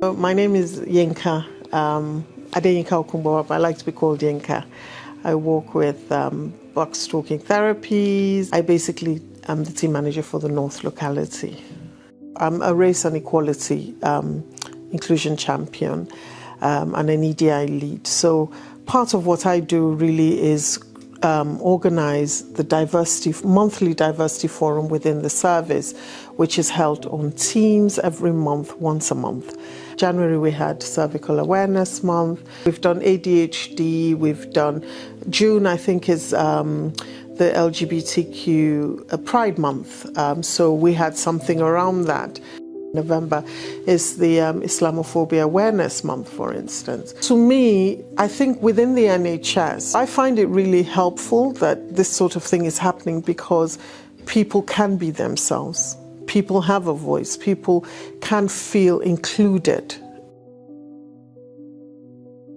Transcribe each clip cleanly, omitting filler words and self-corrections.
My name is Yínká. Okungbowa, but I like to be called Yínká. I work with backstroking therapies. I basically am the team manager for the North locality. I'm a race and equality inclusion champion and an EDI lead. So part of what I do really is organize the monthly diversity forum within the service, which is held on Teams every month, once a month. January we had Cervical Awareness Month. We've done ADHD. We've done June, I think, is the LGBTQ Pride Month. So we had something around that. November is the Islamophobia Awareness Month, for instance. To me, I think within the NHS, I find it really helpful that this sort of thing is happening because people can be themselves. People have a voice. People can feel included.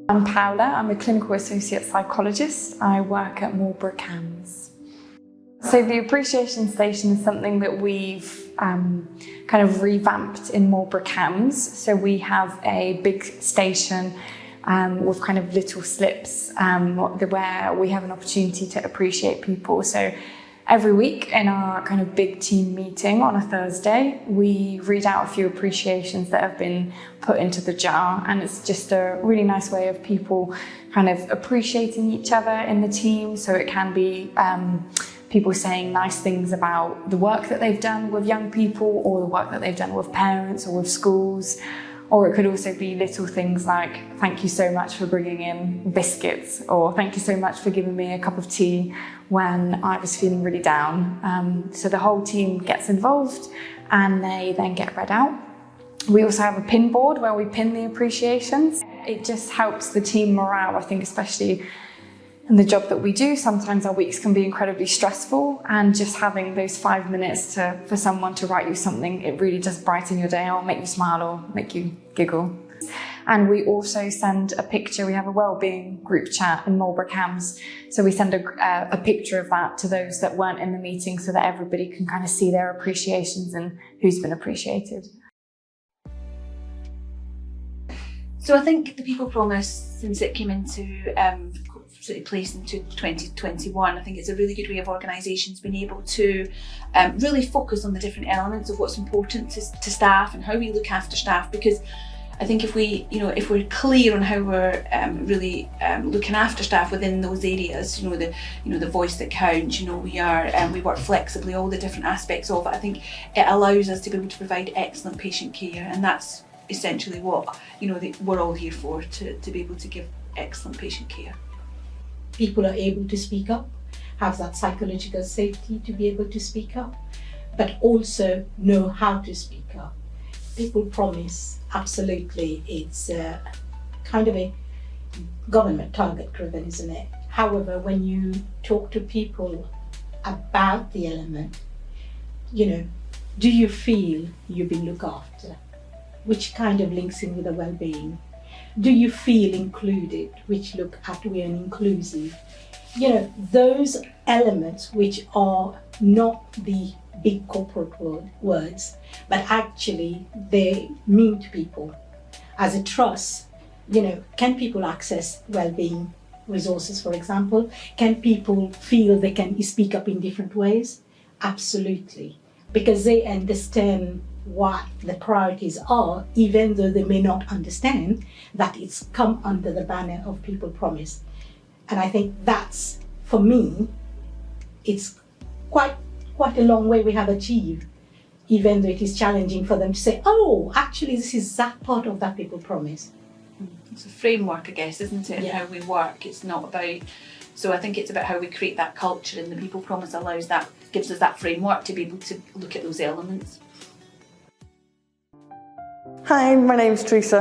I'm Paula. I'm a clinical associate psychologist. I work at Marlborough CAMHS. So the appreciation station is something that we've kind of revamped in Marlborough CAMHS. So we have a big station with kind of little slips where we have an opportunity to appreciate people. So every week in our kind of big team meeting on a Thursday, we read out a few appreciations that have been put into the jar, and it's just a really nice way of people kind of appreciating each other in the team. So it can be people saying nice things about the work that they've done with young people, or the work that they've done with parents or with schools. Or it could also be little things like, thank you so much for bringing in biscuits, or thank you so much for giving me a cup of tea when I was feeling really down. So the whole team gets involved and they then get read out. We also have a pin board where we pin the appreciations. It just helps the team morale, I think, especially in the job that we do. Sometimes our weeks can be incredibly stressful, and just having those 5 minutes for someone to write you something, it really does brighten your day, or make you smile, or make you giggle. And we also send a picture. We have a wellbeing group chat in Marlborough CAMHS, so we send a picture of that to those that weren't in the meeting, so that everybody can kind of see their appreciations and who's been appreciated. So I think the People Promise, since it came into place in 2021, I think it's a really good way of organisations being able to really focus on the different elements of what's important to staff and how we look after staff. Because I think if we're clear on how we're really looking after staff within those areas, the voice that counts, we work flexibly, all the different aspects of it. I think it allows us to be able to provide excellent patient care, and that's essentially what we're all here for, to be able to give excellent patient care. People are able to speak up, have that psychological safety to be able to speak up, but also know how to speak up. People Promise, absolutely, it's kind of a government target driven, isn't it? However, when you talk to people about the element, do you feel you've been looked after? Which kind of links in with the well-being? Do you feel included? Which look at we are inclusive. Those elements which are not the big corporate words, but actually they mean to people as a trust. Can people access well-being resources, for example? Can people feel they can speak up in different ways? Absolutely, because they understand what the priorities are, even though they may not understand that it's come under the banner of People Promise. And I think that's, for me, it's quite a long way we have achieved, even though it is challenging for them to say, oh, actually this is that part of that People Promise. It's a framework, I guess, isn't it? Yeah. How we work. It's not about, so I think it's about how we create that culture, and the People Promise gives us that framework to be able to look at those elements. Hi, my name's Theresa.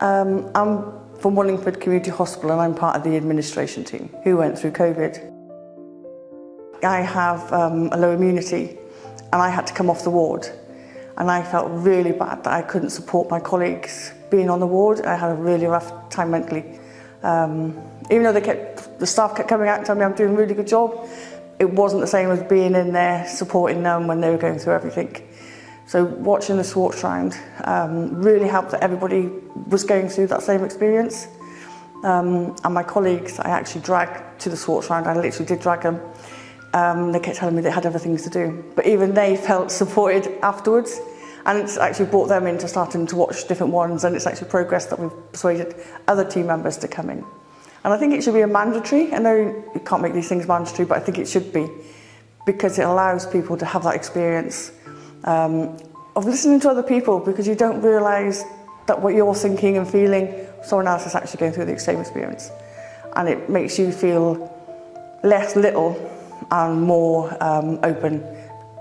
I'm from Wallingford Community Hospital, and I'm part of the administration team who went through COVID. I have a low immunity, and I had to come off the ward, and I felt really bad that I couldn't support my colleagues being on the ward. I had a really rough time mentally. Even though the staff kept coming out and telling me I'm doing a really good job, it wasn't the same as being in there supporting them when they were going through everything. So watching the sports round really helped that everybody was going through that same experience. And my colleagues, I actually dragged to the sports round. I literally did drag them. They kept telling me they had other things to do. But even they felt supported afterwards. And it's actually brought them into starting to watch different ones. And it's actually progressed that we've persuaded other team members to come in. And I think it should be a mandatory. I know you can't make these things mandatory, but I think it should be. Because it allows people to have that experience of listening to other people, because you don't realise that what you're thinking and feeling, someone else is actually going through the same experience. And it makes you feel less little and more open,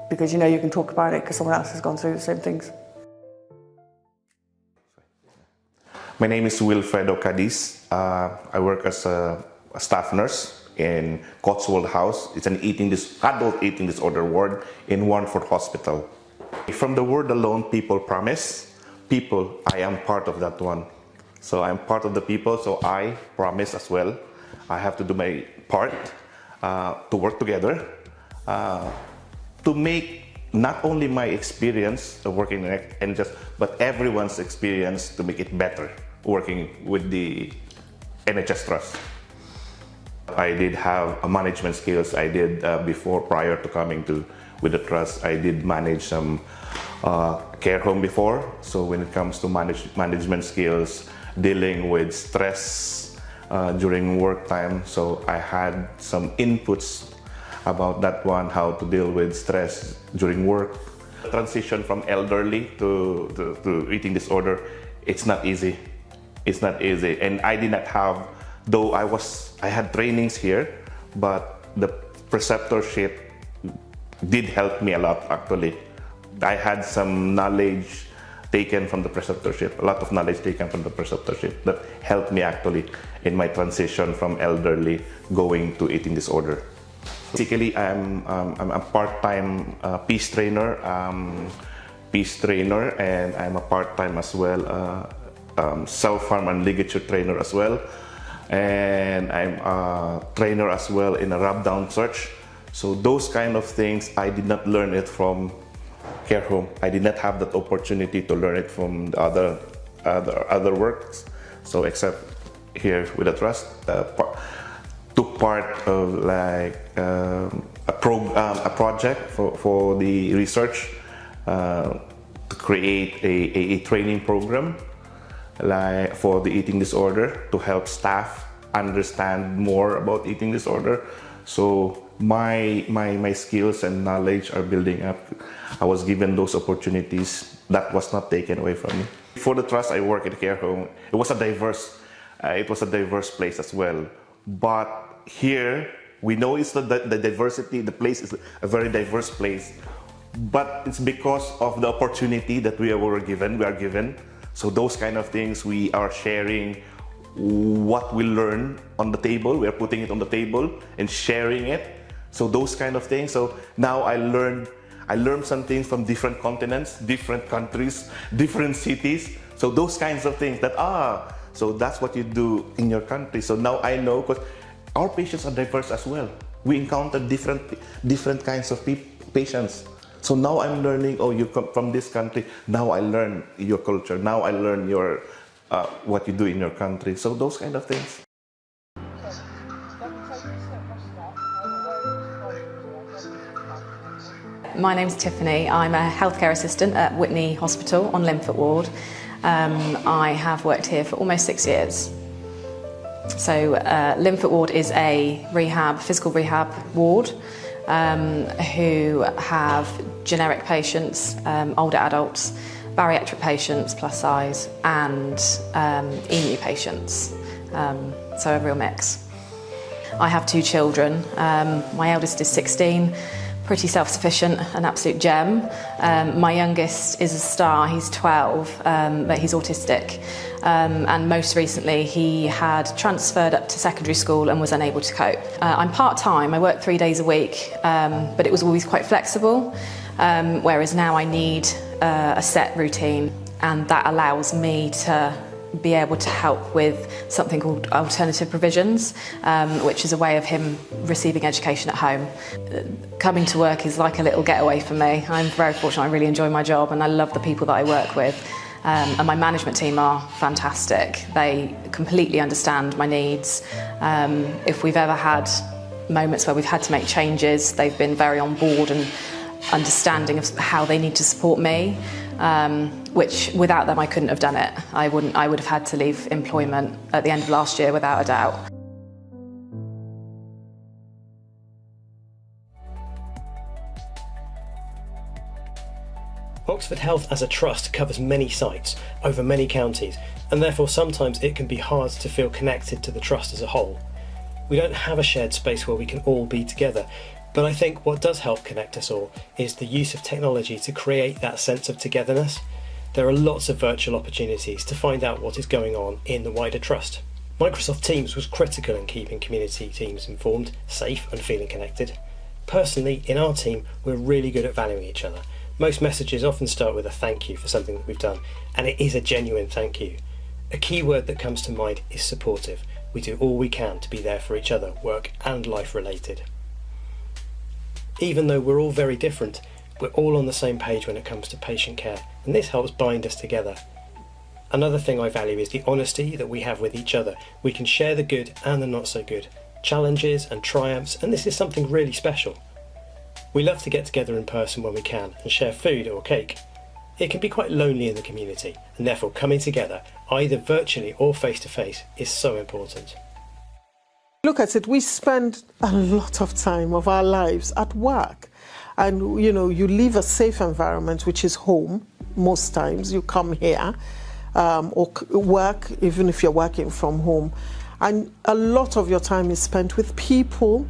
because you know you can talk about it because someone else has gone through the same things. My name is Wilfredojr Cadiz. I work as a staff nurse in Cotswold House. It's an adult eating disorder ward in Warnford Hospital. From the word alone, people promise. People, I am part of that one. So I'm part of the people, so I promise as well. I have to do my part to work together to make not only my experience of working in NHS, but everyone's experience to make it better working with the NHS Trust. I did have management skills. I did prior to coming with the trust. I did manage some care home before. So when it comes to management skills, dealing with stress during work time, so I had some inputs about that one, how to deal with stress during work. The transition from elderly to eating disorder, it's not easy. It's not easy, and I did not have. Though I had trainings here, but the preceptorship did help me a lot actually. I had some knowledge taken from the preceptorship, a lot of knowledge taken from the preceptorship that helped me actually in my transition from elderly going to eating disorder. Basically, I'm a part-time peace trainer, and I'm a part-time as well self-harm and ligature trainer as well. And I'm a trainer as well in a rub-down search. So those kind of things, I did not learn it from care home. I did not have that opportunity to learn it from the other works. So except here with the trust, took part of like a project for the research to create a training program like for the eating disorder, to help staff understand more about eating disorder. So my skills and knowledge are building up. I was given those opportunities that was not taken away from me. For the trust, I work in a care home. It was a diverse place as well. But here we know it's the diversity. The place is a very diverse place. But it's because of the opportunity that we are given. So those kind of things, we are sharing what we learn on the table. We are putting it on the table and sharing it. So those kind of things. So now I learned some things from different continents, different countries, different cities. So those kinds of things so that's what you do in your country. So now I know, because our patients are diverse as well. We encounter different kinds of patients. So now I'm learning, you come from this country, now I learn your culture, now I learn your what you do in your country. So those kind of things. My name's Tiffany. I'm a healthcare assistant at Whitney Hospital on Linford Ward. I have worked here for almost 6 years. So Linford Ward is a physical rehab ward who have generic patients, older adults, bariatric patients, plus size, and EMU patients, so a real mix. I have 2 children. My eldest is 16, pretty self-sufficient, an absolute gem. My youngest is a star, he's 12, but he's autistic. And most recently he had transferred up to secondary school and was unable to cope. I'm part-time, I work 3 days a week, but it was always quite flexible, whereas now I need a set routine, and that allows me to be able to help with something called alternative provisions, which is a way of him receiving education at home. Coming to work is like a little getaway for me. I'm very fortunate, I really enjoy my job and I love the people that I work with. And my management team are fantastic. They completely understand my needs. If we've ever had moments where we've had to make changes, they've been very on board and understanding of how they need to support me, which without them I couldn't have done it. I would have had to leave employment at the end of last year without a doubt. Oxford Health as a trust covers many sites over many counties, and therefore sometimes it can be hard to feel connected to the trust as a whole. We don't have a shared space where we can all be together, but I think what does help connect us all is the use of technology to create that sense of togetherness. There are lots of virtual opportunities to find out what is going on in the wider trust. Microsoft Teams was critical in keeping community teams informed, safe and feeling connected. Personally, in our team, we're really good at valuing each other. Most messages often start with a thank you for something that we've done, and it is a genuine thank you. A key word that comes to mind is supportive. We do all we can to be there for each other, work and life related. Even though we're all very different, we're all on the same page when it comes to patient care, and this helps bind us together. Another thing I value is the honesty that we have with each other. We can share the good and the not so good, challenges and triumphs, and this is something really special. We love to get together in person when we can and share food or cake. It can be quite lonely in the community, and therefore coming together, either virtually or face to face, is so important. Look at it, we spend a lot of time of our lives at work. And you know, you leave a safe environment, which is home, most times. You come here or work, even if you're working from home. And a lot of your time is spent with people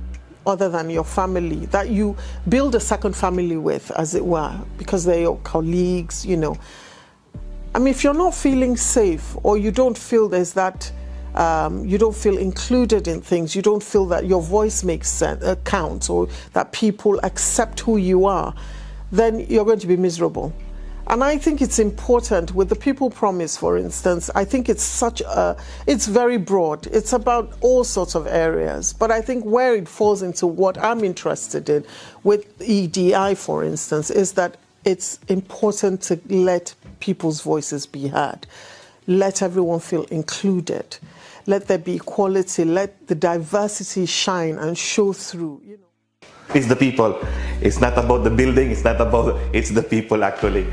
other than your family, that you build a second family with, as it were, because they're your colleagues, you know. I mean, if you're not feeling safe, or you don't feel there's that, you don't feel included in things, you don't feel that your voice makes sense, counts, or that people accept who you are, then you're going to be miserable. And I think it's important with the People Promise, for instance. I think it's it's very broad. It's about all sorts of areas. But I think where it falls into what I'm interested in with EDI, for instance, is that it's important to let people's voices be heard. Let everyone feel included. Let there be equality. Let the diversity shine and show through. It's the people. It's not about the building. It's not about. It's the people actually.